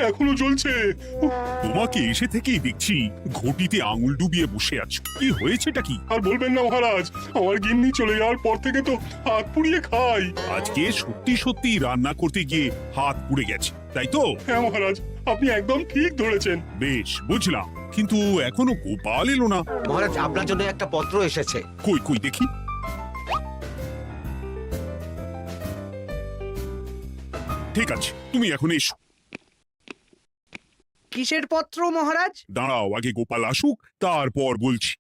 এখনো জ্বলছে। তোমাকে এসে থেকেই দেখছি ঘটিতে আঙুল ডুবিয়ে বসে আছো, কি হয়েছেটা কি? আর বলবেন না মহারাজ, আমার গিন্নি চলে যাওয়ার পর থেকে তো হাত পুড়িয়ে খাই। আজকে সত্যি সত্যি রান্না করতে গিয়ে হাত পুড়ে গেছে, তাই তো? হ্যাঁ মহারাজ, আপনি একদম ঠিক ধরেছেন। বেশ, বুঝলাম, কিন্তু এখনো গোপাল এলো না। মহারাজ, আপনার জন্য একটা পত্র এসেছে। কই কই দেখি। ঠিক আছে, তুমি এখন এসো। কিসের পত্র মহারাজ? দাঁড়াও, আগে গোপাল আসুক, তারপর বলছি।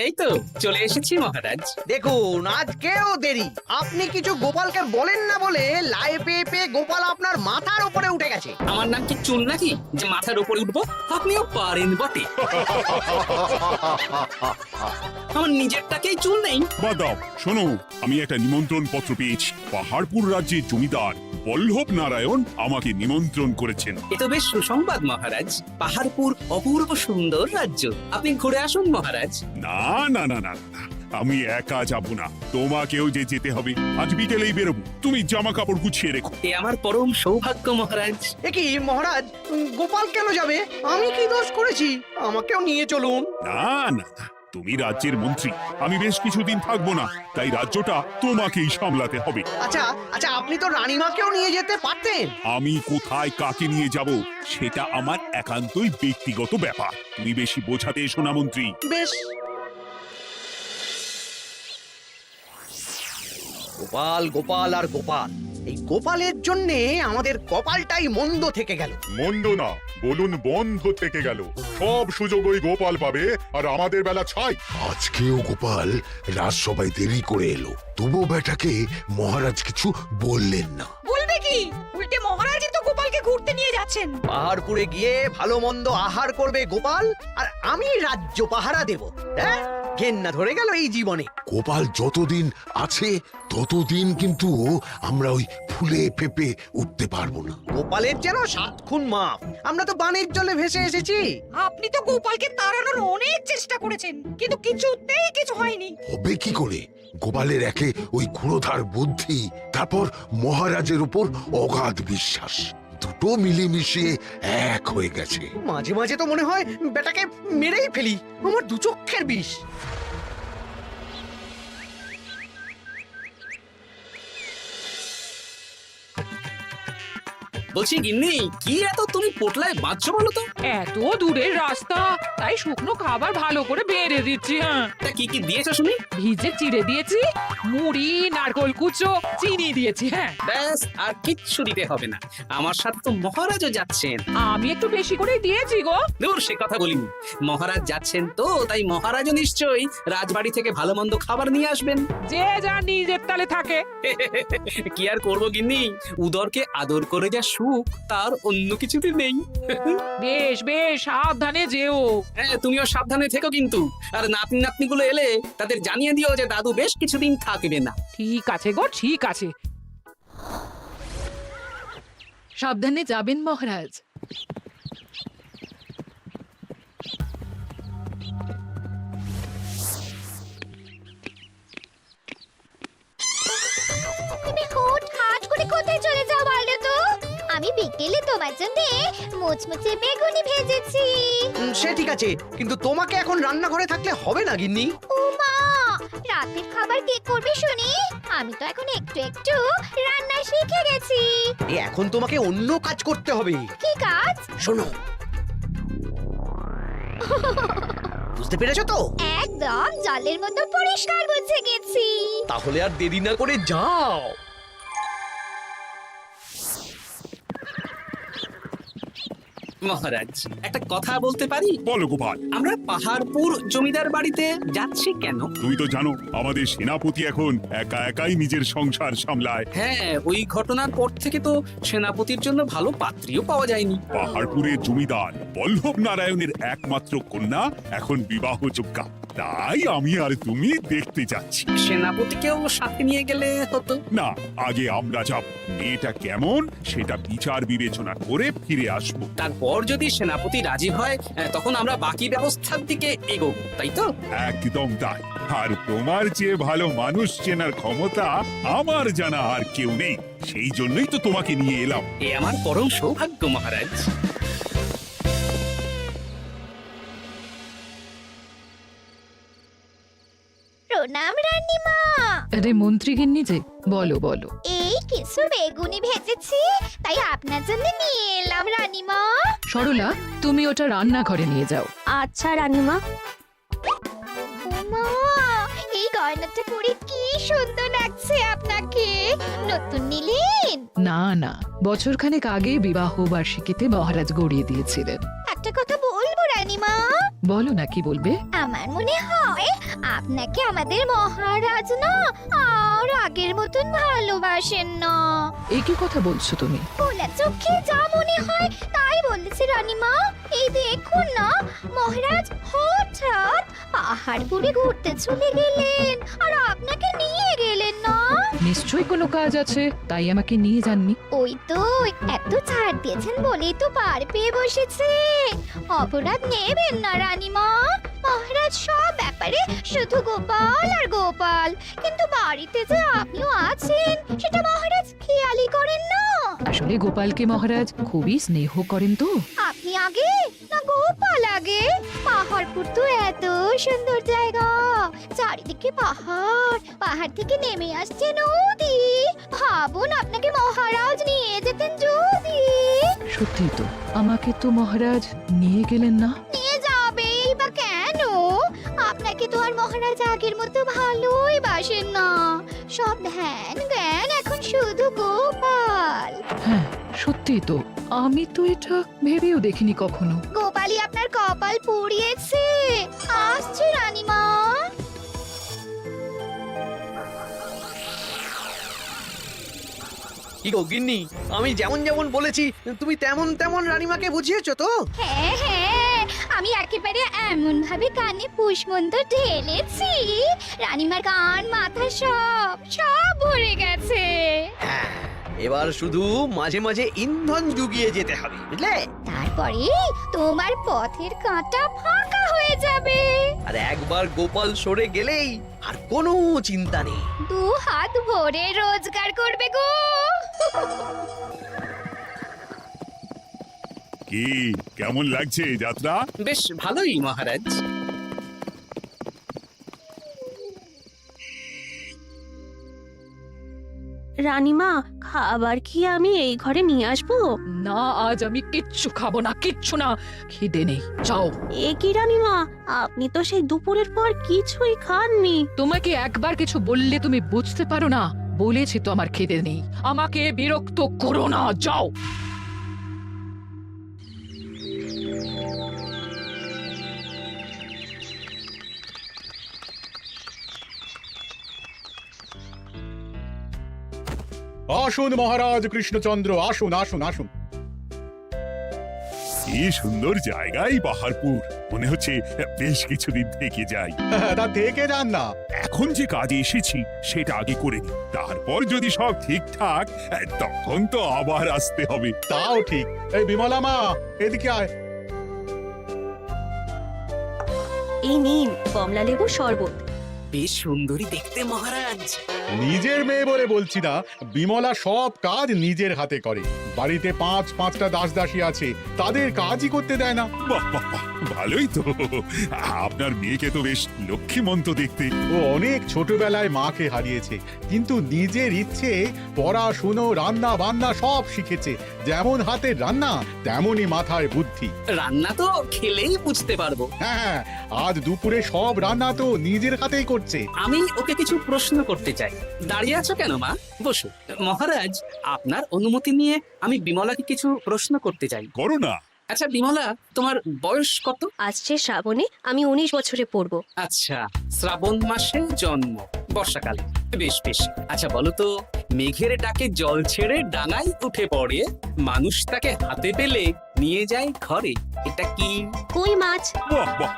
এই তো চলে এসেছি মহারাজ। দেখুন, আজকেও দেরি। আপনি কিছু গোপালকে বলেন না বলে লাই পেয়ে পেয়ে গোপাল আপনার মাথার উপরে উঠে গেছে। আমার নাম কি চুল নাকি যে মাথার উপরে উঠবো? আপনিও পারেন বটে। আমার নিজেরটাকেই চুল নেই। বাদ দাও, শোনো, আমি একটা নিমন্ত্রণ পত্র পেয়েছি। পাহাড়পুর রাজ্যের জমিদার বল্লভ নারায়ণ আমাকে নিমন্ত্রণ করেছেন। এ তো বেশ সুসংবাদ মহারাজ। পাহাড়পুর অপূর্ব সুন্দর রাজ্য, আপনি ঘুরে আসুন মহারাজ। না না না না না, আমি একা যাব না, তোমাকেও যে যেতে হবে। আজ বিকেলেই বেরোবো, তুমি জামা কাপড় গুছিয়ে রেখো। এ আমার পরম সৌভাগ্য মহারাজ। এ কি মহারাজ, গোপাল কেন যাবে? আমি কি দোষ করেছি? আমাকেও নিয়ে চলুন। না না না, তুমি রাজ্যের মন্ত্রী, আমি বেশ কিছুদিন থাকবো না, তাই রাজ্যটা তোমাকেই সামলাতে হবে। আচ্ছা আচ্ছা, আপনি তো রানীমাকেও নিয়ে যেতে পারতেন। আমি কোথায় কাকে নিয়ে যাব সেটা আমার একান্তই ব্যক্তিগত ব্যাপার, তুমি বেশি বোঝাতে এসো না মন্ত্রী। বেশ। গোপাল গোপাল আর গোপাল, এই গোপালের জন্যে আমাদের কপালটাই মন্দ থেকে গেল। মন্দ না, বলুন বন্ধ থেকে গেল। সব সুযোগ ওই গোপাল পাবে, আর আমাদের বেলা ছাই। আজকেও গোপাল রাজসভায় দেরি করে এলো, তবুও বেটাকে মহারাজ কিছু বললেন না। বলবে কি? উল্টে মহারাজই তো গোপালকে ঘুরতে নিয়ে যাচ্ছেন। পাহাড়পুরে গিয়ে ভালো মন্দ আহার করবে গোপাল, আর আমি রাজ্য পাহারা দেব। হ্যাঁ, ঘেন্না ধরে গেল এই জীবনে। গোপাল যতদিন আছে ততদিন কিন্তু আমরা ওই ফুলে ফেপে উঠতে পারবো না। গোপালের যেন 7 খুন মাপ। আমরা তো বানের জলে ভেসে এসেছি। আপনি তো গোপালকে তাড়ানোর অনেক চেষ্টা করেছেন, কিন্তু কিছুতেই কিছু হয়নি। হবে কি করে? গোপালের একে ওই ক্ষুরোধার বুদ্ধি, তারপর মহারাজের উপর অগাধ বিশ্বাস, দুটো মিলেমিশে এক হয়ে গেছে। মাঝে মাঝে তো মনে হয় বেটাকে মেরেই ফেলি, আমার দু চক্ষের বিষ। বলছি গিন্নি, কি এত তুমি পোটলায় বাঁচছো বলো তো? এত দূরের রাস্তা, তাই শুকনো খাবার ভালো করে বেড়ে দিচ্ছি। হ্যাঁ, তা কি কি দিয়েছো শুনি? ভিজে চিড়ে দিয়েছি, মুড়ি, নারকোল কুচো, চিনি দিয়েছি। হ্যাঁ, ব্যাস, আর কিচ্ছু দিতে হবে না। আমার সাথে তো মহারাজও যাচ্ছেন। আমি একটু বেশি করে দিয়েছি গো। দূর, সে কথা বলিনি। মহারাজ যাচ্ছেন তো, তাই মহারাজও নিশ্চয়ই রাজবাড়ি থেকে ভালো মন্দ খাবার নিয়ে আসবেন। যে যা নিজের তালে থাকে। কি আর করবো গিন্নি, উদরকে আদর করে যা সুখ, তার অন্য কিছুতে নেই। বেশ বেশ, সাবধানে যেও। হ্যাঁ, তুমিও সাবধানে থেকো কিন্তু। আর নাতনি নাতনি গুলো এলে তাদের জানিয়ে দিও যে দাদু বেশ কিছুদিন থাকবে না। ঠিক আছে গো, ঠিক আছে। সাবধানে যাবেন মহারাজ। তুমি হুটহাট করে কোথায় চলে যাও বলো তো? আমি বিকেলে তোমার জন্য মুচমুচে বেগুনি ভেজেছি। সে ঠিক আছে, কিন্তু তোমাকে এখন রান্নাঘরে থাকলে হবে না গিন্নি। ও মা, রাতের খাবার কে করবে শুনি? আমি তো এখন একটু একটু রান্না শিখে গেছি। এখন তোমাকে অন্য কাজ করতে হবে। কি কাজ? শোনো, বুঝতে পেরেছো তো? একদম জলের মতো পরিষ্কার বুঝে গেছি। তাহলে আর দেরি না করে যাও। মহারাজ, একটা কথা বলতে পারি? বলো গোপাল। আমরা পাহাড়পুর জমিদার বাড়িতে যাচ্ছি কেন? তুমি তো জানো আমাদের সেনাপতি এখন একা একাই নিজের সংসার সামলায়। হ্যাঁ, ওই ঘটনার পর থেকে তো সেনাপতির জন্য ভালো পাত্রীও পাওয়া যায়নি। পাহাড়পুরের জমিদার বল্লভ নারায়ণের একমাত্র কন্যা এখন বিবাহযোগ্যা, তাই আমি আর তুমি দেখতে যাচ্ছি। সেনাপতিকেও সাথে নিয়ে গেলে হতো। না, আগে আমরা যাব, মেয়েটা কেমন সেটা বিচার বিবেচনা করে ফিরে আসবো। তারপর যদি সেনাপতি রাজি হয়, তখন আমরা বাকি ব্যবস্থার দিকে এগোবো, তাই তো? একদম তাই। আর তোমার চেয়ে ভালো মানুষ চেনার ক্ষমতা আমার জানা আর কেউ নেই। সেই জন্যই তো তোমাকে নিয়ে এলাম। এ আমার পরম সৌভাগ্য মহারাজ। প্রণাম রানীমা। আরে মন্ত্রী গিন্নি যে, বলো বলো। এই কিছু বেগুনি ভেজেছি, তাই আপনার জন্য নিয়ে এলাম রানীমা। সরলা, তুমি ওটা রান্নাঘরে নিয়ে যাও। আচ্ছা রানীমা। মা, এই গয়নাটা পরে কি সুন্দর লাগছে আপনাকে। নতুন নিলেন? না না, বছরখানেক আগে বিবাহ বার্ষিকীতে মহারাজ গড়িয়ে দিয়েছিলেন। একটা কথা বলবো রানীমা? বলো না, কি বলবে? আমার মনে হয় আপনাকে আমাদের মহারাজ না আর আগের মতন ভালোবাসেন না। এই কি কথা বলছো তুমি? খোলা চোখে যা মনে হয় তাই বলেছে রানীমা। এই দেখুন না, মহারাজ হঠাৎ পাহাড়পুরে ঘুরতে চলে গেলেন আর আপনাকে নিয়ে গেলেন না। নিশ্চয়ই কোনো কাজ আছে, তাই আমাকে নিয়ে যাননি। ওই তো, এত ছাড় দিয়েছেন বলেই তো পার পেয়ে বসেছে। অপরাধ নেবেন না রানীমা। মহারাজ সব ব্যাপারে শুধু গোপাল আর গোপাল, কিন্তু বাড়িতে যে আপনিও আছেন সেটা মহারাজ খেয়ালই করেন না। আসলে গোপালকে মহারাজ খুবই স্নেহ করেন তো। আপনি আগে না গোপাল আগে? পাহাড়পুর তো এত সুন্দর জায়গা, চারিদিকে পাহাড়, পাহাড় থেকে নেমে আসছে নদী। ভাবুন আপনাকে মহারাজ নিয়ে যেতেন যদি। সত্যি তো, আমাকে তো মহারাজ নিয়ে গেলেন না। নিয়ে যাবেই বা কেন? আপনাকে তো আর মহারাজ আগের মতো ভালোই বাসেন না। সব ধ্যান জ্ঞান এখন শুধু গোপাল। হ্যাঁ সত্যি তো, আমি তো এটা ভেবেও দেখিনি কখনো। গোপালই আপনার কপাল পুড়িয়েছে। আসছে রানীমা। কি গো গিন্নি, আমি যেমন যেমন বলেছি তুমি তেমন তেমন রানীমাকে বুঝিয়েছো তো? হ্যাঁ হ্যাঁ, আমি একেবারে এমন ভাবে কানে পুষ্পন্ত ঢেলেছি, রানীমার কান মাথা সব সব ভরে গেছে। এবার শুধু মাঝে মাঝে ইন্ধন জুগিয়ে যেতে হবে, বুঝলে? তারপরে তোমার পথের কাঁটা ফাঁকা হয়ে যাবে। আর একবার গোপাল সরে গেলেই আর কোনো চিন্তা নেই। দু হাত ভরে রোজগার করবে গো। কি কেমন লাগছে যাত্রা? বেশ ভালোই মহারাজ। রানীমা, খাবার কি আমি এই ঘরে নিয়ে আসবো? না, আজ আমি কিচ্ছু খাবো না, কিচ্ছু না, খিদে নেই, যাও। এ কি রানীমা, আপনি তো সেই দুপুরের পর কিছুই খাননি। তোমাকে একবার কিছু বললে তুমি বুঝতে পারো না? বলেছি তো আমার খিদে নেই, আমাকে বিরক্ত করো না, যাও। আসুন মহারাজ কৃষ্ণচন্দ্র, আসুন আসুন আসুন। কি সুন্দর জায়গায় পাহাড়পুর, মনে হচ্ছে বেশ কিছুদিন থেকে যাই। তা থেকে যান না। এখন যে কাজে এসেছি সেটা আগে করে নি, তারপর যদি সব ঠিকঠাক তখন তো আবার আসতে হবে। তাও ঠিক। এই বিমলা মা, এদিকে আয়। এই নিন কমলা লেবু শরবত। বেশ সুন্দরী দেখতে মহারাজ। নিজের মেয়ে বলে বলছি না, বিমলা সব কাজ নিজের হাতে করে। বাড়িতে পাঁচটা দাসী আছে, তাদের কাজই করতে দেয় না। বাহ বাহ বাহ, ভালোই তো। আপনার মেয়েকে তো বেশ লক্ষ্মীমন্ত দেখতে। ও অনেক ছোটবেলায় মাকে হারিয়েছে, কিন্তু নিজের ইচ্ছে পড়াশুনো রান্না বান্না সব শিখেছে। যেমন হাতের রান্না তেমনই মাথায় বুদ্ধি। রান্না তো খেলেই বুঝতে পারবো। হ্যাঁ, আজ দুপুরে সব রান্না তো নিজের হাতেই করছে। আমি ওকে কিছু প্রশ্ন করতে চাই। দাঁড়িয়ে আছো কেন মা? বসো। মহারাজ, আপনার অনুমতি নিয়ে আমি বিমলাকে কিছু প্রশ্ন করতে চাই। করো না। আচ্ছা বিমলা, তোমার বয়স কত? আসছে শ্রাবণে আমি 19 বছরে পড়বো। আচ্ছা, শ্রাবণ মাসে জন্ম, বর্ষাকালে। বেশ বেশ। আচ্ছা বলো তো, মেঘের ডাকে জল ছেড়ে ডাঙায় উঠে পড়ে, মানুষ তাকে হাতে পেলে নিয়ে যায় ঘরে, এটা কি? কই মাছ। বাহ বাহ।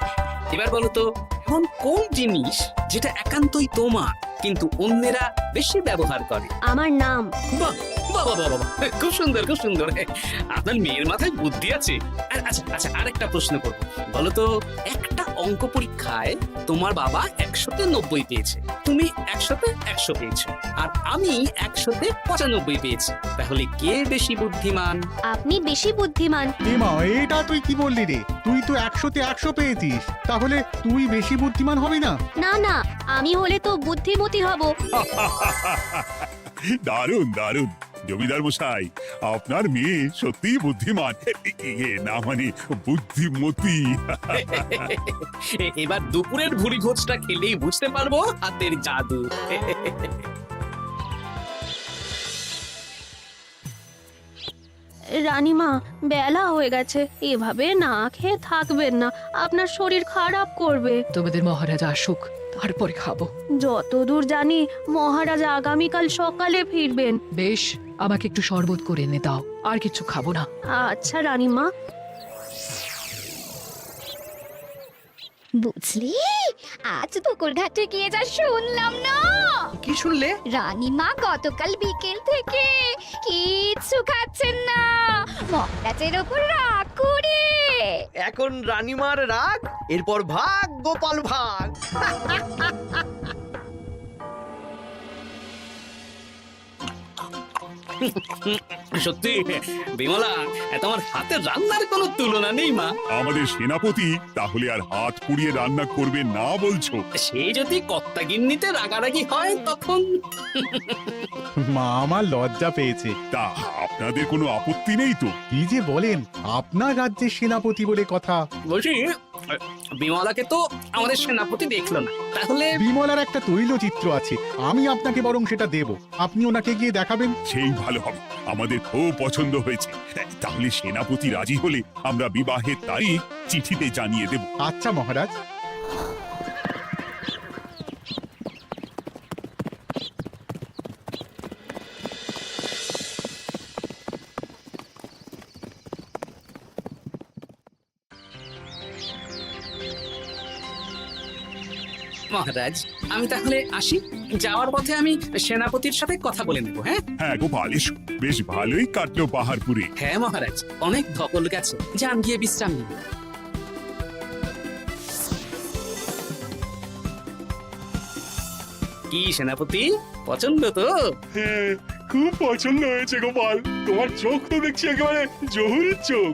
এবার বলো তো, এমন কোন জিনিস যেটা একান্তই তোমার কিন্তু অন্যেরা বেশি ব্যবহার করে? আমার নাম। বাহ বাহ বাহ বাহ বাহ, খুব সুন্দর খুব সুন্দর। আপনার মেয়ের মাথায় বুদ্ধি আছে। আচ্ছা আচ্ছা, আরেকটা প্রশ্ন করবো। বলো তো, একটা অঙ্ক পরীক্ষায় তোমার বাবা 100-তে 90 পেয়েছে, তুমি 100-তে 100 পেয়েছো আর আমি 100-তে 95 পেয়েছি, তাহলে কে বেশি বুদ্ধিমান? আপনি বেশি বুদ্ধিমান। এমা, এটা তুই কি বললি রে? তুই তো 100-তে 100 পেয়েছিস, তাহলে তুই বেশি বুদ্ধিমান হবি না? না না, আমি হলে তো বুদ্ধিমতী হব। দারুণ দারুণ জমিদার মশাই, আপনার মেয়ে সত্যি বুদ্ধিমান, না মানে বুদ্ধিমতী। এবার দুপুরের ভুরি ভোজটা খেলেই বুঝতে পারবো হাতের জাদু। রানীমা, বেলা হয়ে গেছে, এভাবে না খেয়ে থাকবেন না, আপনার শরীর খারাপ করবে। তোমাদের মহারাজ আসুক, তারপরে খাবো। যতদূর জানি মহারাজ আগামীকাল সকালে ফিরবেন। বেশ, আমাকে একটু শরবত করে এনে দাও, আর কিছু খাবো না। আচ্ছা রানীমা। বুঝলি, আজ পুকুর ঘাটে গিয়ে যা শুনলাম না। কি শুনলে? রানীমা গতকাল বিকেল থেকে কিচ্ছু খাচ্ছেন না, মহারাজের ওপর রাগ করে। এখন রানীমার রাগ, এরপর ভাগ গোপাল ভাগ। সত্যি বিমলা, তোমার হাতের রান্নার কোনো তুলনা নেই মা। আমাদের সেনাপতি তাহলে আর হাত পুড়িয়ে রান্না করবে না বলছো? সে যদি কর্তা গিন্নিতে রাগারাগি হয় তখন। মা আমার লজ্জা পেয়েছে। তা আপনাদের কোনো আপত্তি নেই তো? কি যে বলেন, আপনার রাজ্যের সেনাপতি বলে কথা। বলছি, বিমলাকে তো আমাদের সেনাপতি দেখলো না, তাহলে বিমলার একটা তৈলচিত্র আছে, আমি আপনাকে বরং সেটা দেব, আপনি ওনাকে গিয়ে দেখাবেন। সেই ভালো হবে, আমাদের খুব পছন্দ হয়েছে। তাহলে সেনাপতি রাজি হলে আমরা বিবাহের তারিখ চিঠিতে জানিয়ে দেব। আচ্ছা মহারাজ। মহারাজ, আমি তাহলে আসি। যাওয়ার পথে আমি সেনাপতির সাথে কথা বলে নেব। হ্যাঁ হ্যাঁ গোপাল, এসো, বেশ ভালোই কাটলো পাহাড়পুরে। হ্যাঁ মহারাজ, অনেক ধকল গেছে, যান গিয়ে বিশ্রাম নিন। কি সেনাপতি, পছন্দ তো? হ্যাঁ, খুব পছন্দ হয়েছে গোপাল, তোমার চোখ তো দেখছি একেবারে জহুরের চোখ।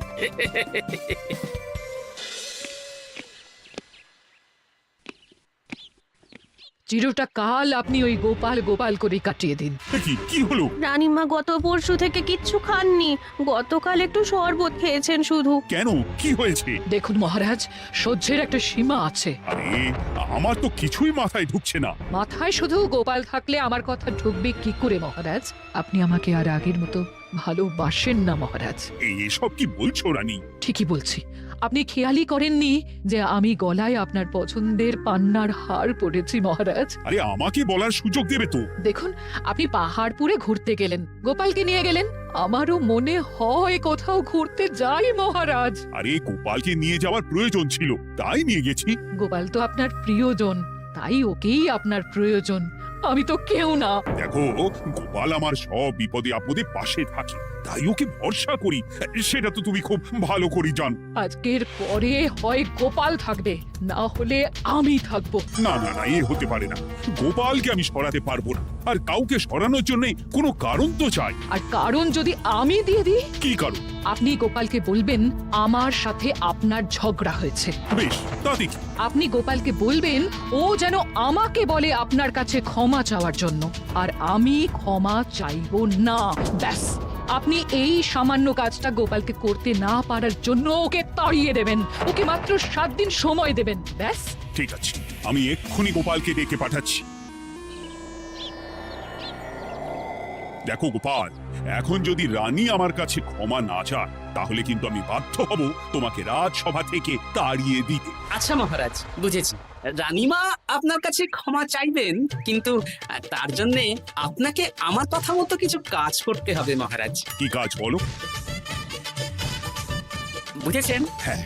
চিরটা কাল আপনি ওই গোপাল গোপাল করে কাটিয়ে দিন। কি হলো? রানীমা গত পরশু থেকে কিচ্ছু খাননি, গতকাল একটু শরবত খেয়েছেন শুধু। কেন, কি হয়েছে? দেখুন মহারাজ, সহ্যের একটা সীমা আছে। আরে আমার তো কিছুই মাথায় ঢুকছে না। মাথায় শুধু গোপাল থাকলে আমার কথা ঢুকবে কি করে মহারাজ? আপনি আমাকে আর আগের মতো ভালোবাসেন না মহারাজ। এসব কি বলছো রানী? ঠিকই বলছি। আপনি খেয়ালই করেননি যে আমি গলায় আপনার পছন্দের পান্নার হার পরেছি মহারাজ? আরে আমাকে বলার সুযোগ দেবে তো। দেখুন, আপনি পাহাড়পুরে ঘুরতে গেলেন, গোপালকে নিয়ে গেলেন, আমারও মনে হয় কোথাও ঘুরতে যাই মহারাজ। আরে গোপালকে নিয়ে যাওয়ার প্রয়োজন ছিল, তাই নিয়ে গেছি। গোপাল তো আপনার প্রিয়জন, তাই ওকেই আপনার প্রয়োজন, আমি তো কেউ না। দেখো, গোপাল আমার সব বিপদে আপদে পাশে থাকে, তাই ওকে ভরসা করি, সেটা তো তুমি খুব ভালো করে জানো। আজকের পরে হয় গোপাল থাকবে, না হলে আমি থাকবো। না না না, এ হতে পারে না। গোপালকে আমি সরাতে পারবো না, আর কাউকে সরানোর জন্য কোনো কারণ তো চাই। আর কারণ যদি আমি দিয়ে দিই? কি কারণ? আপনি গোপালকে বলবেন আমার সাথে আপনার ঝগড়া হয়েছে। বেশ, তাতে কি? আপনি গোপালকে বলবেন ও যেন আমাকে বলে আপনার কাছে ক্ষমা চাওয়ার জন্য, আর আমি ক্ষমা চাইবো না। ব্যাস, আপনি এই সামান্য কাজটা গোপালকে করতে না পারার জন্য ওকে তাড়িয়ে দেবেন, ওকে মাত্র 7 দিন সময় দেবেন। ব্যাস। ঠিক আছে, আমি এক্ষুনি গোপালকে ডেকে পাঠাচ্ছি। দেখো গোপাল, এখন যদি রানী আমার কাছে ক্ষমা না চায়, তাহলে কিন্তু আমি বাধ্য হব তোমাকে রাজসভা থেকে তাড়িয়ে দিতে। আচ্ছা মহারাজ, বুঝেছি। রানীমা আপনার কাছে ক্ষমা চাইবেন, কিন্তু তার জন্য আপনাকে আমার কথা মতো কিছু কাজ করতে হবে মহারাজ। কি কাজ বলো? বুঝেছেন? হ্যাঁ।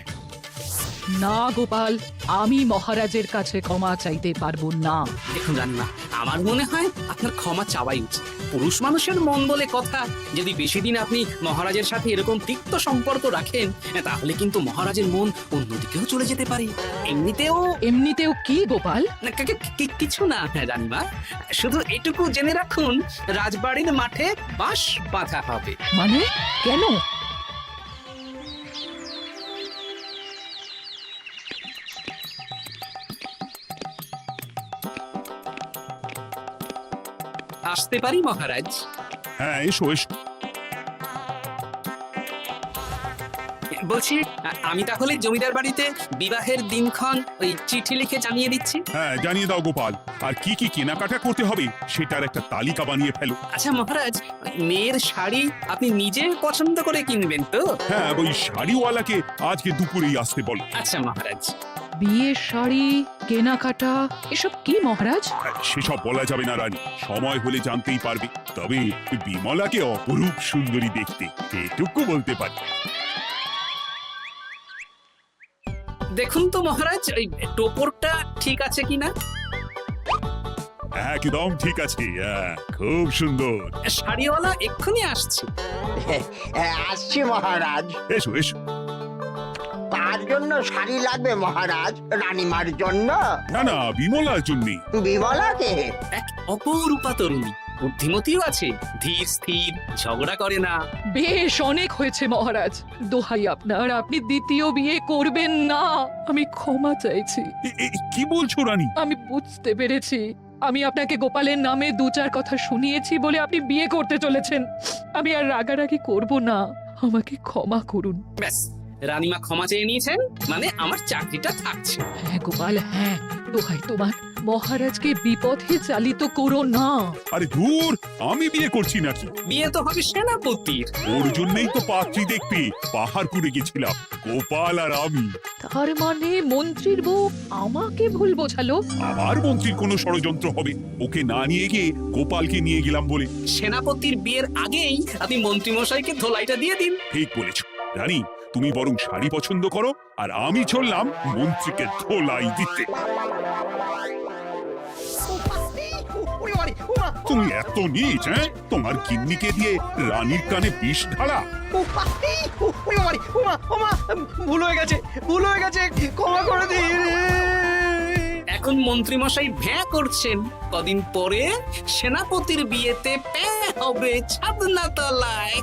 না গোপাল, আমি মহারাজের কাছে ক্ষমা চাইতে পারবো না। দেখুন রানীমা, আমার মনে হয় আপনার ক্ষমা চাওয়াই উচিত। পুরুষ মানুষের মন বলে কথা, যদি বেশি দিন আপনি মহারাজের সাথে এরকম তিক্ত সম্পর্ক রাখেন, তাহলে কিন্তু মহারাজের মন অন্যদিকেও চলে যেতে পারে। এমনিতেও কি গোপাল? না, কিছু না রানীমা, শুধু এটুকু জেনে রাখুন, রাজবাড়ির মাঠে বাঁশ বাঁধা হবে। মানে কেন? আসতে পারি মহারাজ? হ্যাঁ, এসো এসো। বলছি, আমি তাহলে জমিদার বাড়িতে বিবাহের দিনক্ষণ ওই চিঠি লিখে জানিয়ে দিচ্ছি। হ্যাঁ, জানিয়ে দাও গোপাল। আর কি কি কেনাকাটা করতে হবে সেটার একটা তালিকা বানিয়ে ফেলো। আচ্ছা মহারাজ, মেয়ের শাড়ি আপনি নিজে পছন্দ করে কিনবেন তো? হ্যাঁ, ওই শাড়িওয়ালাকে আজকে দুপুরেই আসতে বলো। আচ্ছা মহারাজ। বিয়ের শাড়ি, কেনাকাটা, এসব কি মহারাজ? সেসব বলা যাবে না রানী, সময় হলে জানতেই পারবে। তবে বিমলাকে অপরূপ সুন্দরী দেখতে, এটুকু বলতে পারি। দেখুন তো মহারাজ, ওই টোপরটা ঠিক আছে কিনা? একদম ঠিক আছে, হ্যাঁ, খুব সুন্দর। শাড়িওয়ালা এক্ষুনি আসছে। আসছি মহারাজ। এসো এসো। কার জন্য শাড়ি লাগবে মহারাজ? রানীমার জন্য? না না, বিমলার জন্যে। বিমলাকে? এক অপরূপা তরুণী, বুদ্ধিমতীও আছে, ধীর স্থির, ঝগড়া করে না। বেশ, অনেক হয়েছে মহারাজ। দোহাই আপনার, আপনি দ্বিতীয় বিয়ে করবেন না। আমি ক্ষমা চাইছি। কি বলছো রানী? আমি বুঝতে পেরেছি, আমি আপনাকে গোপালের নামে দু চার কথা শুনিয়েছি বলে আপনি বিয়ে করতে চলেছেন। আমি আর রাগারাগি করব না, আমাকে ক্ষমা করুন। ব্যাস, রানীমা ক্ষমা চেয়ে নিয়েছেন, মানে আমার চাকরিটা থাকছে। হ্যাঁ গোপাল, হ্যাঁ, দোহাই তোমার, মহারাজকে বিপথে চালিত করো না। আরে দূর, আমি বিয়ে করছি নাকি? বিয়ে তো হবে সেনাপতির। ওর জন্যই তো পাত্রী দেখতে পাহাড়পুরে গেছিলাম, গোপাল আর আমি। তার মানে মন্ত্রীর বউ আমাকে ভুল বোঝালো? আবার মন্ত্রীর কোনো ষড়যন্ত্র হবে, ওকে না নিয়ে গিয়ে গোপালকে নিয়ে গেলাম বলে। সেনাপতির বিয়ের আগেই আপনি মন্ত্রীমশাইকে ধোলাইটা দিয়ে দিন। ঠিক বলেছ রানী, তুমি বরং শাড়ি পছন্দ করো, আর আমি চললাম মন্ত্রীকে ধোলাই দিতে। তুমি এত নীচ, হ্যাঁ? তোমার গিন্নিকে দিয়ে রানীর কানে বিষ ঢালা। ভুল হয়ে গেছে, ভুল হয়ে গেছে, ক্ষমা করে দিন। এখন মন্ত্রীমশাই ভ্যাঁ করছেন, কদিন পরে সেনাপতির বিয়েতে প্যাঁ হবে ছাদনা তলায়।